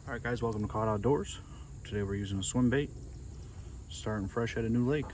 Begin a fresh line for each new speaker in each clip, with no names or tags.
Alright guys, welcome to Caught Outdoors. Today we're using a swim bait, starting fresh at a new lake.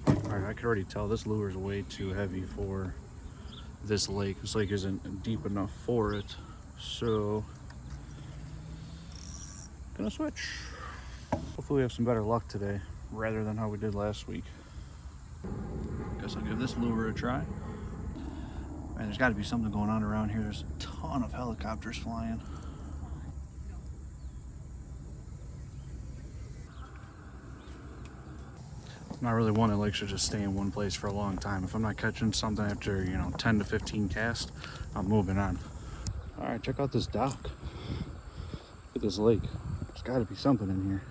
Alright, I could already tell this lure is way too heavy for this lake. This lake isn't deep enough for it, so gonna switch. Hopefully we have some better luck today rather than how we did last week. Guess I'll give this lure a try. Man, there's got to be something going on around here. There's a ton of helicopters flying. I'm not really one that likes to just stay in one place for a long time. If I'm not catching something after, 10 to 15 casts, I'm moving on. All right, check out this dock. Look at this lake. There's got to be something in here.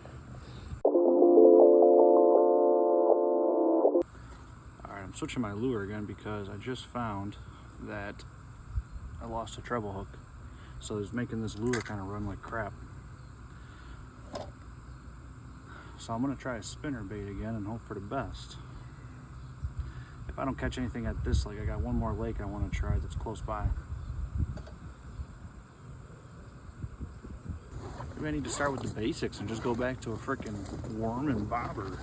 All right, I'm switching my lure again because I just found that I lost a treble hook. So it's making this lure kind of run like crap. So I'm gonna try a spinner bait again and hope for the best. If I don't catch anything at this lake, I got one more lake I want to try that's close by. Maybe I need to start with the basics and just go back to a freaking worm and bobber.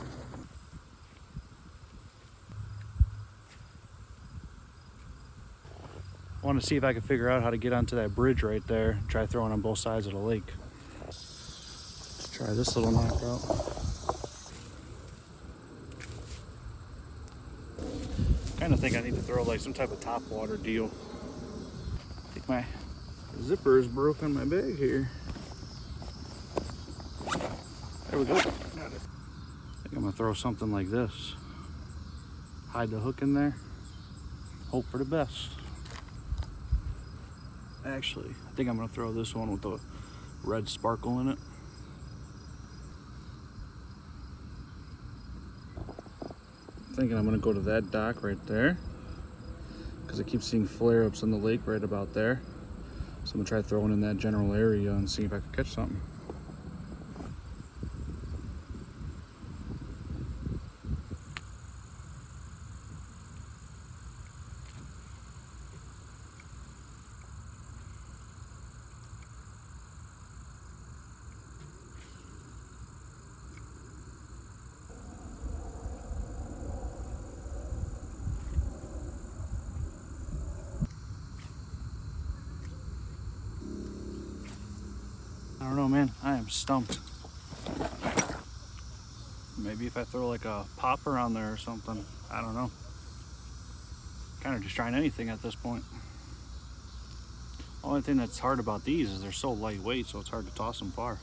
I want to see if I can figure out how to get onto that bridge right there and try throwing on both sides of the lake. Let's try this little knockout. I think I need to throw like some type of top water deal. I think my zipper is broken my bag here. There we go. Got it. I think I'm gonna throw something like this. Hide the hook in there. Hope for the best. Actually, I think I'm gonna throw this one with the red sparkle in it. Thinking I'm gonna go to that dock right there because I keep seeing flare-ups in the lake right about there. So I'm gonna try throwing in that general area and see if I can catch something. I don't know, man. I am stumped. Maybe if I throw like a popper on there or something. I don't know. Kind of just trying anything at this point. Only thing that's hard about these is they're so lightweight, so it's hard to toss them far.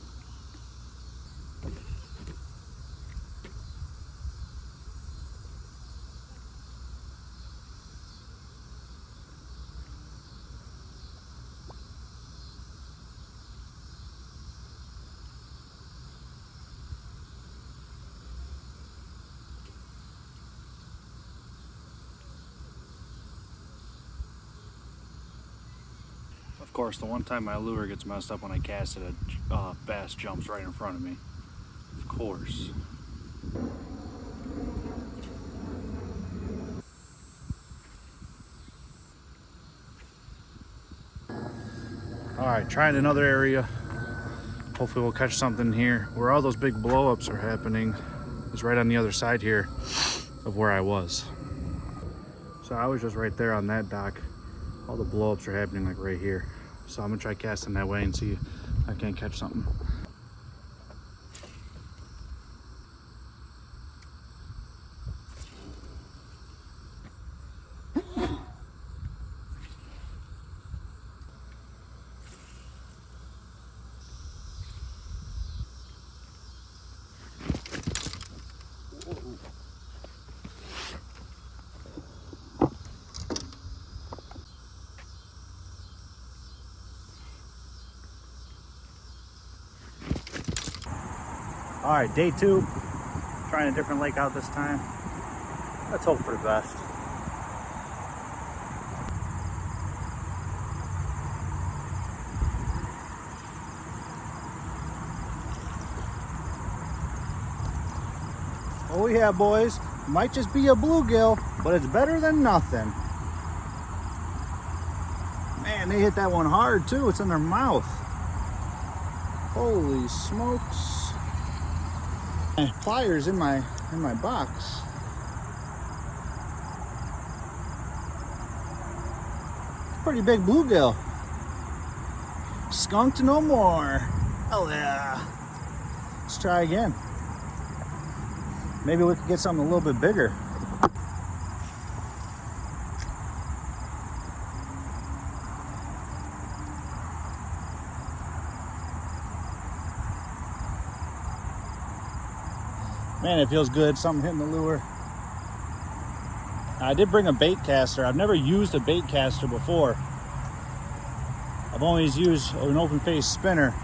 Of course, the one time my lure gets messed up when I cast it, a bass jumps right in front of me. Of course. All right, trying another area. Hopefully we'll catch something here. Where all those big blow-ups are happening is right on the other side here of where I was. So I was just right there on that dock. All the blow-ups are happening like right here. So I'm gonna try casting that way and see if I can't catch something. All right, day 2, trying a different lake out this time. Let's hope for the best. Oh yeah, boys. might just be a bluegill, but it's better than nothing. Man, they hit that one hard too. It's in their mouth. Holy smokes. My pliers in my box. Pretty big bluegill. Skunked no more. Oh yeah. Let's try again. Maybe we could get something a little bit bigger. Man, it feels good, something hitting the lure. I did bring a bait caster. I've never used a bait caster before. I've always used an open face spinner,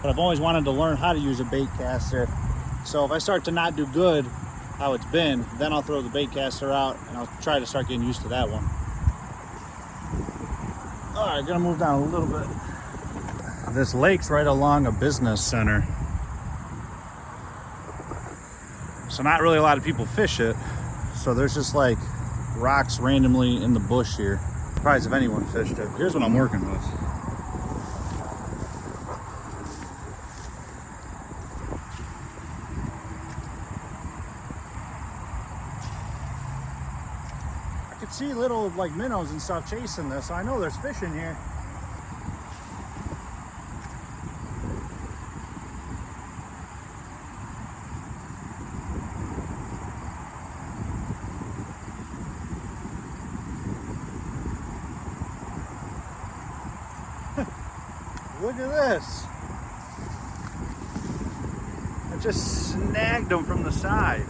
but I've always wanted to learn how to use a bait caster. So if I start to not do good how it's been, then I'll throw the bait caster out and I'll try to start getting used to that one. All right, gonna move down a little bit. This lake's right along a business center, so not really a lot of people fish it. So there's just like rocks randomly in the bush here. Surprised if anyone fished it. Here's what I'm working with. I could see little like minnows and stuff chasing this, so I know there's fish in here. Look at this. I just snagged them from the side.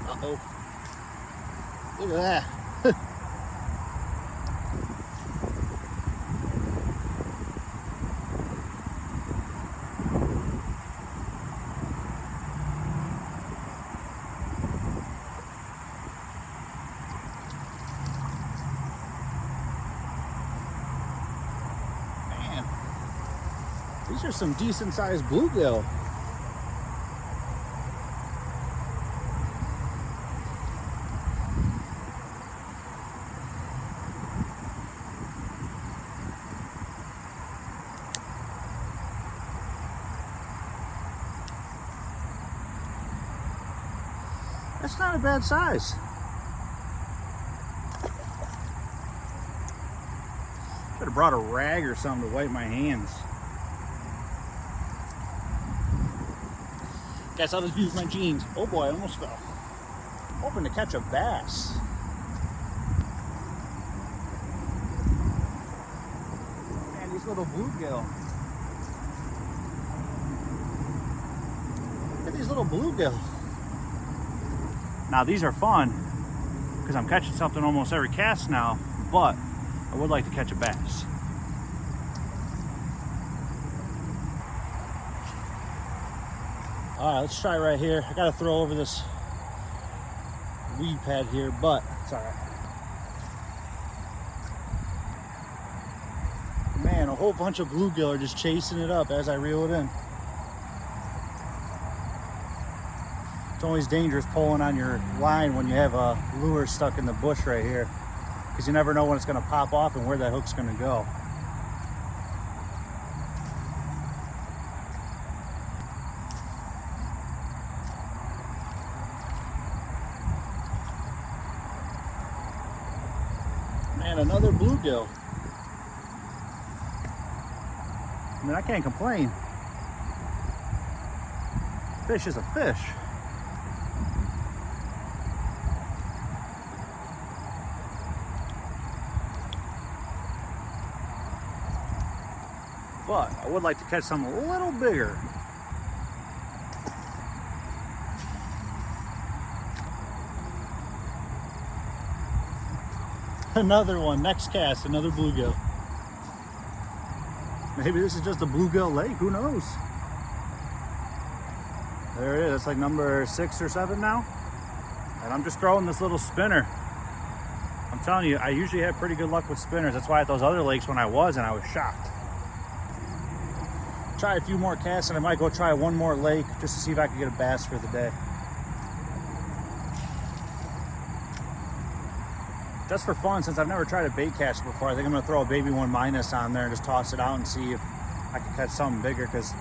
Uh-oh. Look at that. These are some decent sized bluegill. That's not a bad size. Should have brought a rag or something to wipe my hands. Guess I'll just use my jeans. Oh boy, I almost fell. Hoping to catch a bass. Man, these little bluegill. Look at these little bluegill. Now these are fun because I'm catching something almost every cast now, but I would like to catch a bass. All right, let's try right here. I gotta throw over this weed pad here, but it's all right. Man, a whole bunch of bluegill are just chasing it up as I reel it in. It's always dangerous pulling on your line when you have a lure stuck in the bush right here, because you never know when it's gonna pop off and where that hook's gonna go. Man, another bluegill. I mean, I can't complain. Fish is a fish. But I would like to catch something a little bigger. Another one, next cast, another bluegill. Maybe this is just a bluegill lake, who knows? There it is, it's like number 6 or 7 now. And I'm just throwing this little spinner. I'm telling you, I usually have pretty good luck with spinners. That's why at those other lakes when I was shocked. Try a few more casts and I might go try one more lake just to see if I can get a bass for the day. Just for fun, since I've never tried a bait catch before, I think I'm gonna throw a baby 1 minus on there and just toss it out and see if I can catch something bigger, because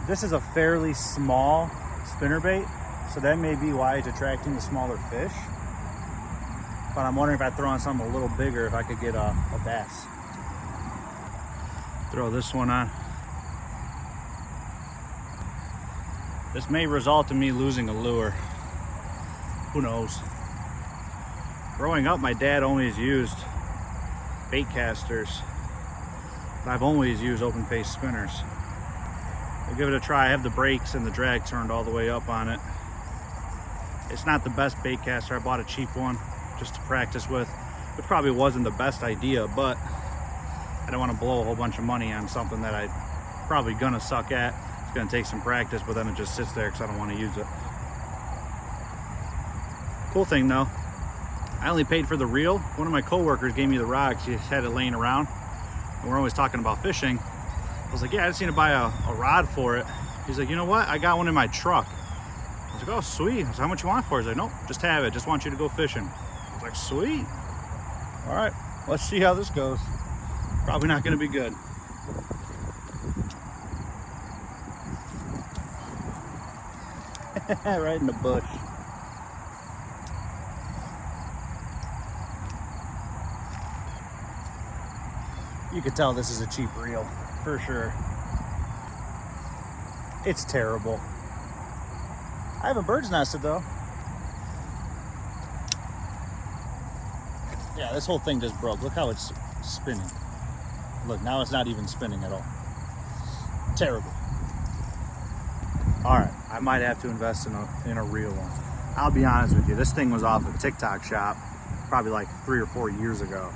this is a fairly small spinner bait, so that may be why it's attracting the smaller fish. But I'm wondering if I throw on something a little bigger, if I could get a bass. Throw this one on. This may result in me losing a lure. Who knows? Growing up, my dad always used bait casters, but I've always used open face spinners. We'll give it a try. I have the brakes and the drag turned all the way up on it. It's not the best bait caster. I bought a cheap one just to practice with, which probably wasn't the best idea, but I don't want to blow a whole bunch of money on something that I'm probably gonna suck at. It's gonna take some practice, but then it just sits there because I don't want to use it. Cool thing though, I only paid for the reel. One of my coworkers gave me the rod. She had it laying around, and we're always talking about fishing. I was like, yeah, I just need to buy a rod for it. He's like, you know what? I got one in my truck. I was like, oh, sweet. I was like, how much you want for it? He's like, nope, just have it. Just want you to go fishing. I was like, sweet. All right, let's see how this goes. Probably not gonna be good. Right in the bush. You could tell this is a cheap reel, for sure. It's terrible. I have a bird's nested though. Yeah, this whole thing just broke. Look how it's spinning. Look, now it's not even spinning at all. Terrible. All right, I might have to invest in a real one. I'll be honest with you, this thing was off a TikTok shop probably like 3 or 4 years ago.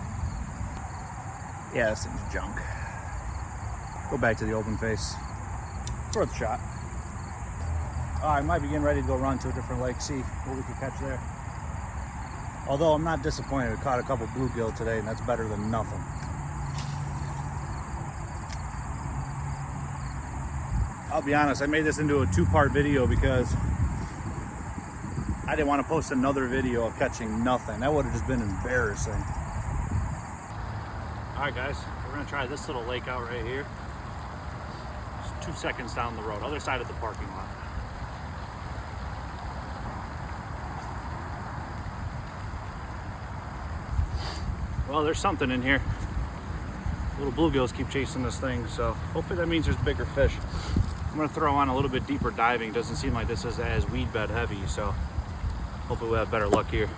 Yeah, this thing's junk. Go back to the open face. It's worth a shot. I might be getting ready to go run to a different lake, see what we can catch there. Although I'm not disappointed, we caught a couple bluegill today, and that's better than nothing. I'll be honest, I made this into a 2-part video because I didn't want to post another video of catching nothing. That would have just been embarrassing. All right, guys, we're gonna try this little lake out right here. It's 2 seconds down the road, other side of the parking lot. Well, there's something in here. Little bluegills keep chasing this thing, so hopefully that means there's bigger fish. I'm gonna throw on a little bit deeper diving. Doesn't seem like this is as weed bed heavy, so hopefully we'll have better luck here.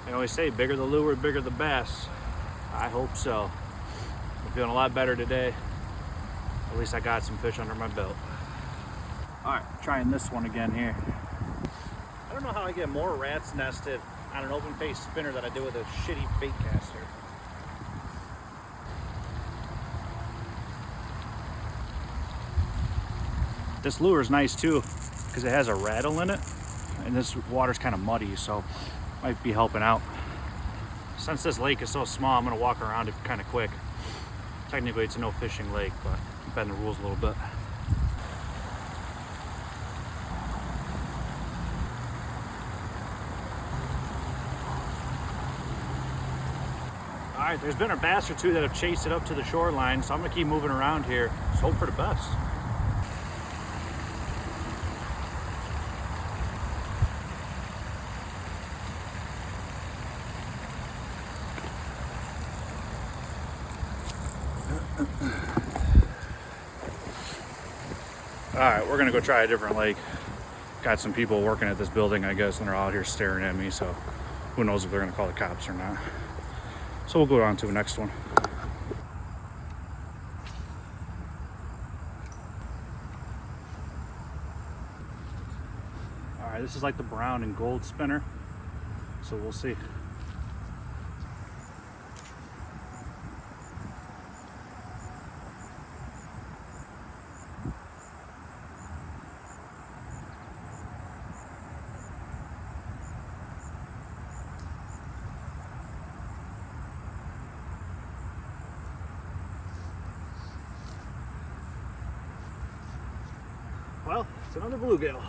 I always say, bigger the lure, bigger the bass. I hope so. I'm feeling a lot better today. At least I got some fish under my belt. All right, trying this one again here. I don't know how I get more rats nested on an open face spinner than I do with a shitty bait caster. This lure is nice too because it has a rattle in it, and this water's kind of muddy, so might be helping out. Since this lake is so small, I'm gonna walk around it kind of quick. Technically it's a no fishing lake, but I'm bending the rules a little bit. All right, there's been a bass or two that have chased it up to the shoreline, so I'm gonna keep moving around here. Just hope for the best. All right, we're gonna go try a different lake. Got some people working at this building, I guess, and they're out here staring at me, so who knows if they're gonna call the cops or not. So we'll go on to the next one. All right, this is like the brown and gold spinner, so we'll see.
It's another bluegill.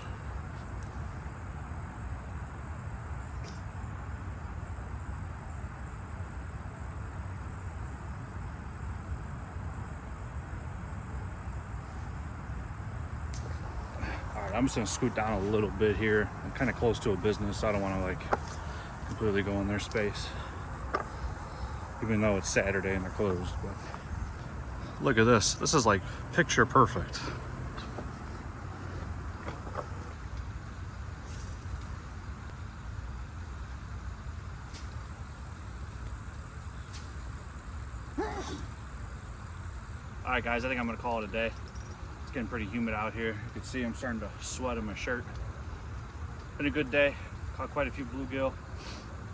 All right, I'm just gonna scoot down a little bit here. I'm kind of close to a business, so I don't want to like completely go in their space, even though it's Saturday and they're closed. But look at this. This is like picture perfect. All right, guys, I think I'm gonna call it a day. It's getting pretty humid out here. You can see I'm starting to sweat in my shirt. Been a good day. Caught quite a few bluegill.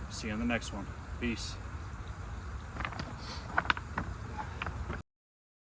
See you on the next one. Peace.